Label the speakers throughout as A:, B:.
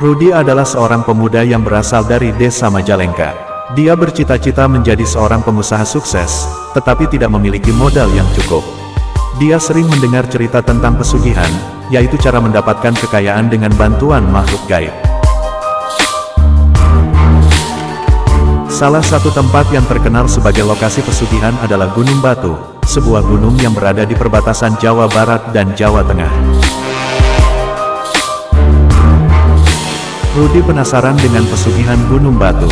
A: Rudy adalah seorang pemuda yang berasal dari desa Majalengka. Dia bercita-cita menjadi seorang pengusaha sukses, tetapi tidak memiliki modal yang cukup. Dia sering mendengar cerita tentang pesugihan, yaitu cara mendapatkan kekayaan dengan bantuan makhluk gaib. Salah satu tempat yang terkenal sebagai lokasi pesugihan adalah Gunung Batu, sebuah gunung yang berada di perbatasan Jawa Barat dan Jawa Tengah. Rudy penasaran dengan pesugihan Gunung Batu.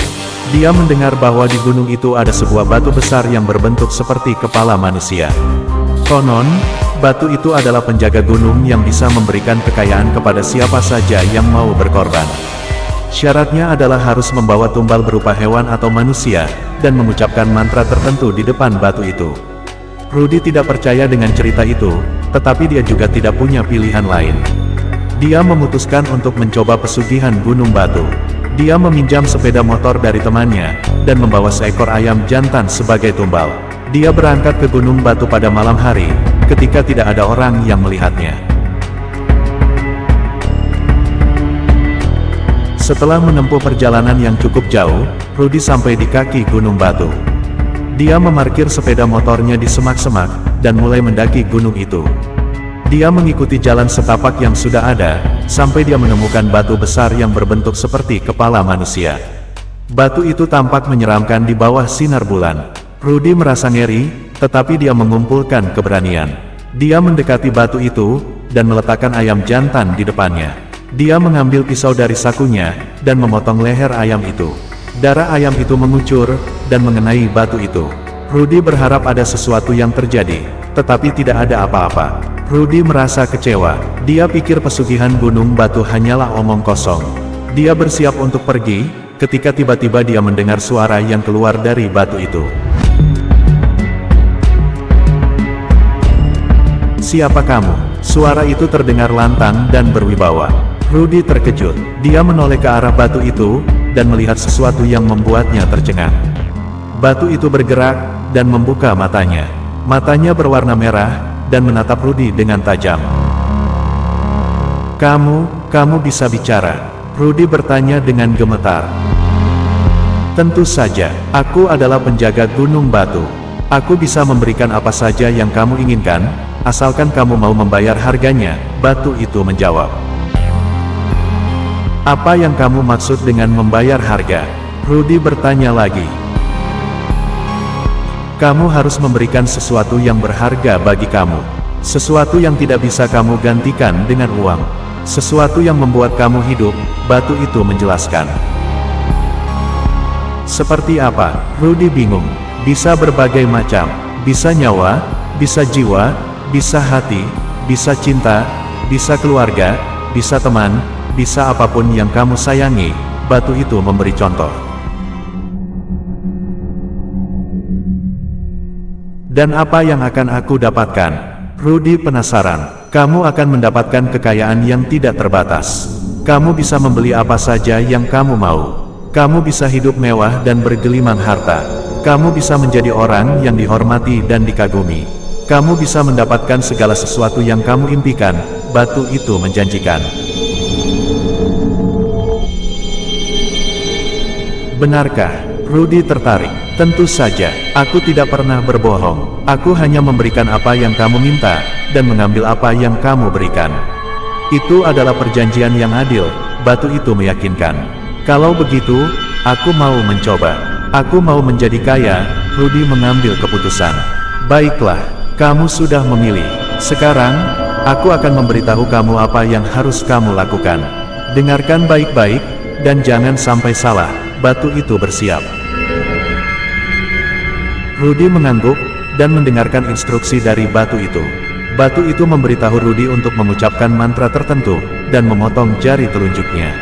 A: Dia mendengar bahwa di gunung itu ada sebuah batu besar yang berbentuk seperti kepala manusia. Konon, batu itu adalah penjaga gunung yang bisa memberikan kekayaan kepada siapa saja yang mau berkorban. Syaratnya adalah harus membawa tumbal berupa hewan atau manusia, dan mengucapkan mantra tertentu di depan batu itu. Rudy tidak percaya dengan cerita itu, tetapi dia juga tidak punya pilihan lain. Dia memutuskan untuk mencoba pesugihan Gunung Batu. Dia meminjam sepeda motor dari temannya, dan membawa seekor ayam jantan sebagai tumbal. Dia berangkat ke Gunung Batu pada malam hari, ketika tidak ada orang yang melihatnya. Setelah menempuh perjalanan yang cukup jauh, Rudy sampai di kaki Gunung Batu. Dia memarkir sepeda motornya di semak-semak, dan mulai mendaki gunung itu. Dia mengikuti jalan setapak yang sudah ada, sampai dia menemukan batu besar yang berbentuk seperti kepala manusia. Batu itu tampak menyeramkan di bawah sinar bulan. Rudy merasa ngeri, tetapi dia mengumpulkan keberanian. Dia mendekati batu itu, dan meletakkan ayam jantan di depannya. Dia mengambil pisau dari sakunya, dan memotong leher ayam itu. Darah ayam itu mengucur, dan mengenai batu itu. Rudy berharap ada sesuatu yang terjadi, tetapi tidak ada apa-apa. Rudy merasa kecewa. Dia pikir pesugihan Gunung Batu hanyalah omong kosong. Dia bersiap untuk pergi, ketika tiba-tiba dia mendengar suara yang keluar dari batu itu. "Siapa kamu?" Suara itu terdengar lantang dan berwibawa. Rudy terkejut. Dia menoleh ke arah batu itu, dan melihat sesuatu yang membuatnya tercengang. Batu itu bergerak, dan membuka matanya. Matanya berwarna merah, dan menatap Rudy dengan tajam. Kamu bisa bicara?" Rudy bertanya dengan gemetar. "Tentu saja, aku adalah penjaga Gunung Batu. Aku bisa memberikan apa saja yang kamu inginkan, asalkan kamu mau membayar harganya," batu itu menjawab. "Apa yang kamu maksud dengan membayar harga?" Rudy bertanya lagi. "Kamu harus memberikan sesuatu yang berharga bagi kamu. Sesuatu yang tidak bisa kamu gantikan dengan uang. Sesuatu yang membuat kamu hidup," batu itu menjelaskan. "Seperti apa?" Rudy bingung. "Bisa berbagai macam. Bisa nyawa, bisa jiwa, bisa hati, bisa cinta, bisa keluarga, bisa teman, bisa apapun yang kamu sayangi," batu itu memberi contoh. "Dan apa yang akan aku dapatkan?" Rudy penasaran. "Kamu akan mendapatkan kekayaan yang tidak terbatas. Kamu bisa membeli apa saja yang kamu mau. Kamu bisa hidup mewah dan bergelimang harta. Kamu bisa menjadi orang yang dihormati dan dikagumi. Kamu bisa mendapatkan segala sesuatu yang kamu impikan," batu itu menjanjikan. "Benarkah?" Rudy tertarik. "Tentu saja, aku tidak pernah berbohong. Aku hanya memberikan apa yang kamu minta, dan mengambil apa yang kamu berikan. Itu adalah perjanjian yang adil," batu itu meyakinkan. "Kalau begitu, aku mau mencoba. Aku mau menjadi kaya." Rudy mengambil keputusan. "Baiklah, kamu sudah memilih. Sekarang, aku akan memberitahu kamu apa yang harus kamu lakukan. Dengarkan baik-baik, dan jangan sampai salah." Batu itu bersiap. Rudy mengangguk, dan mendengarkan instruksi dari batu itu. Batu itu memberitahu Rudy untuk mengucapkan mantra tertentu, dan memotong jari telunjuknya.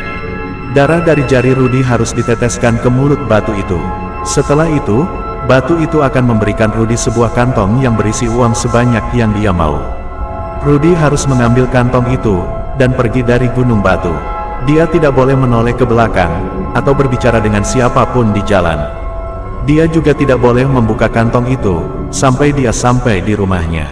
A: Darah dari jari Rudy harus diteteskan ke mulut batu itu. Setelah itu, batu itu akan memberikan Rudy sebuah kantong yang berisi uang sebanyak yang dia mau. Rudy harus mengambil kantong itu, dan pergi dari Gunung Batu. Dia tidak boleh menoleh ke belakang, atau berbicara dengan siapapun di jalan. Dia juga tidak boleh membuka kantong itu, sampai dia sampai di rumahnya.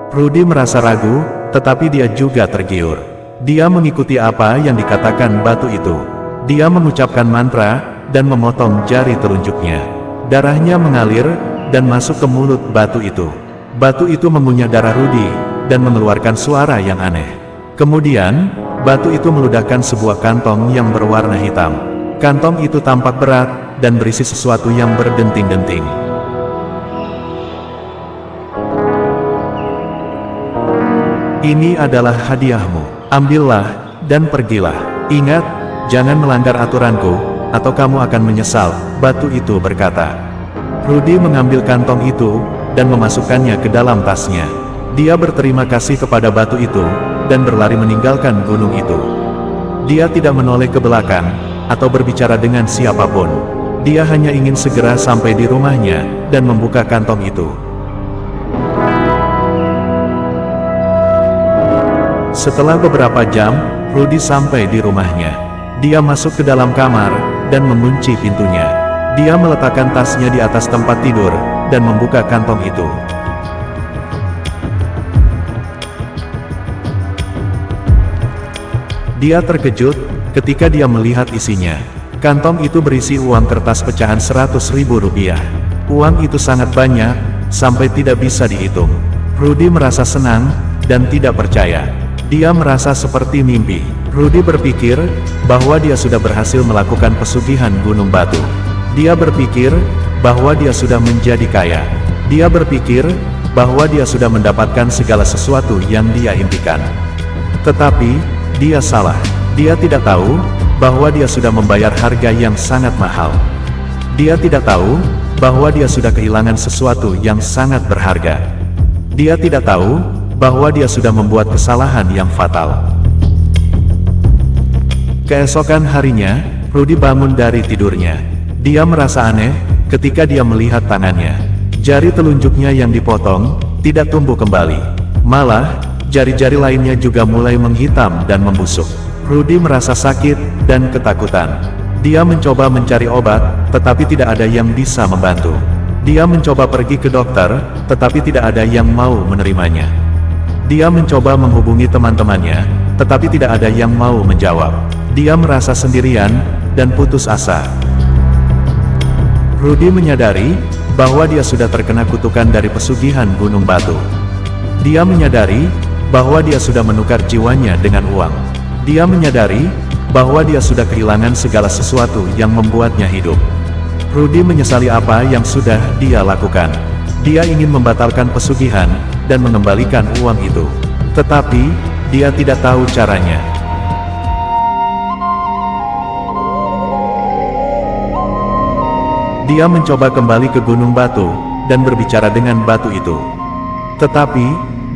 A: Rudy merasa ragu, tetapi dia juga tergiur. Dia mengikuti apa yang dikatakan batu itu. Dia mengucapkan mantra, dan memotong jari telunjuknya. Darahnya mengalir, dan masuk ke mulut batu itu. Batu itu mengunyah darah Rudy, dan mengeluarkan suara yang aneh. Kemudian, batu itu meludahkan sebuah kantong yang berwarna hitam. Kantong itu tampak berat, dan berisi sesuatu yang berdenting-denting. Ini adalah hadiahmu. Ambillah, dan pergilah. Ingat, jangan melanggar aturanku, atau kamu akan menyesal, batu itu berkata. Rudy mengambil kantong itu, dan memasukkannya ke dalam tasnya. Dia berterima kasih kepada batu itu, dan berlari meninggalkan gunung itu. Dia tidak menoleh ke belakang, atau berbicara dengan siapapun. Dia hanya ingin segera sampai di rumahnya, dan membuka kantong itu. Setelah beberapa jam, Rudy sampai di rumahnya. Dia masuk ke dalam kamar, dan mengunci pintunya. Dia meletakkan tasnya di atas tempat tidur, dan membuka kantong itu. Dia terkejut, ketika dia melihat isinya. Kantong itu berisi uang kertas pecahan 100.000 rupiah. Uang itu sangat banyak, sampai tidak bisa dihitung. Rudy merasa senang, dan tidak percaya. Dia merasa seperti mimpi. Rudy berpikir, bahwa dia sudah berhasil melakukan pesugihan Gunung Batu. Dia berpikir, bahwa dia sudah menjadi kaya. Dia berpikir, bahwa dia sudah mendapatkan segala sesuatu yang dia impikan. Tetapi, dia salah. Dia tidak tahu, bahwa dia sudah membayar harga yang sangat mahal. Dia tidak tahu, bahwa dia sudah kehilangan sesuatu yang sangat berharga. Dia tidak tahu, bahwa dia sudah membuat kesalahan yang fatal. Keesokan harinya, Rudy bangun dari tidurnya. Dia merasa aneh, ketika dia melihat tangannya. Jari telunjuknya yang dipotong, tidak tumbuh kembali. Malah, jari-jari lainnya juga mulai menghitam dan membusuk. Rudy merasa sakit, dan ketakutan. Dia mencoba mencari obat, tetapi tidak ada yang bisa membantu. Dia mencoba pergi ke dokter, tetapi tidak ada yang mau menerimanya. Dia mencoba menghubungi teman-temannya, tetapi tidak ada yang mau menjawab. Dia merasa sendirian, dan putus asa. Rudy menyadari, bahwa dia sudah terkena kutukan dari pesugihan Gunung Batu. Dia menyadari, bahwa dia sudah menukar jiwanya dengan uang. Dia menyadari, bahwa dia sudah kehilangan segala sesuatu yang membuatnya hidup. Rudy menyesali apa yang sudah dia lakukan. Dia ingin membatalkan pesugihan, dan mengembalikan uang itu. Tetapi, dia tidak tahu caranya. Dia mencoba kembali ke Gunung Batu, dan berbicara dengan batu itu. Tetapi,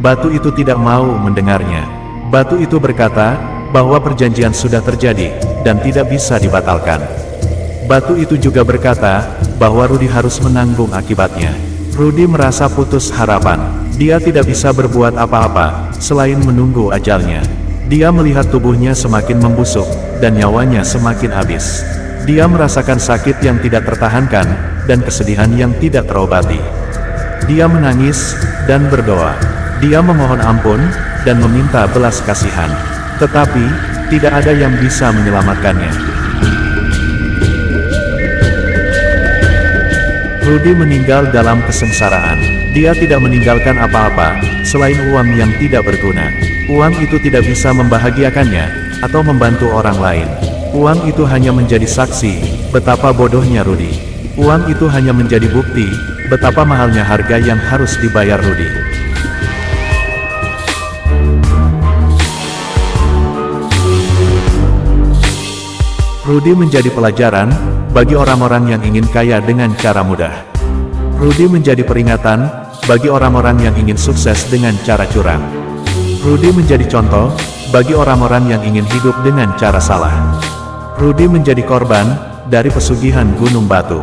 A: batu itu tidak mau mendengarnya. Batu itu berkata, bahwa perjanjian sudah terjadi, dan tidak bisa dibatalkan. Batu itu juga berkata, bahwa Rudy harus menanggung akibatnya. Rudy merasa putus harapan. Dia tidak bisa berbuat apa-apa, selain menunggu ajalnya. Dia melihat tubuhnya semakin membusuk, dan nyawanya semakin habis. Dia merasakan sakit yang tidak tertahankan, dan kesedihan yang tidak terobati. Dia menangis, dan berdoa. Dia memohon ampun, dan meminta belas kasihan. Tetapi, tidak ada yang bisa menyelamatkannya. Rudy meninggal dalam kesengsaraan. Dia tidak meninggalkan apa-apa, selain uang yang tidak berguna. Uang itu tidak bisa membahagiakannya, atau membantu orang lain. Uang itu hanya menjadi saksi, betapa bodohnya Rudy. Uang itu hanya menjadi bukti, betapa mahalnya harga yang harus dibayar Rudy. Rudy menjadi pelajaran, bagi orang-orang yang ingin kaya dengan cara mudah. Rudy menjadi peringatan, bagi orang-orang yang ingin sukses dengan cara curang. Rudy menjadi contoh, bagi orang-orang yang ingin hidup dengan cara salah. Rudy menjadi korban, dari pesugihan Gunung Batu.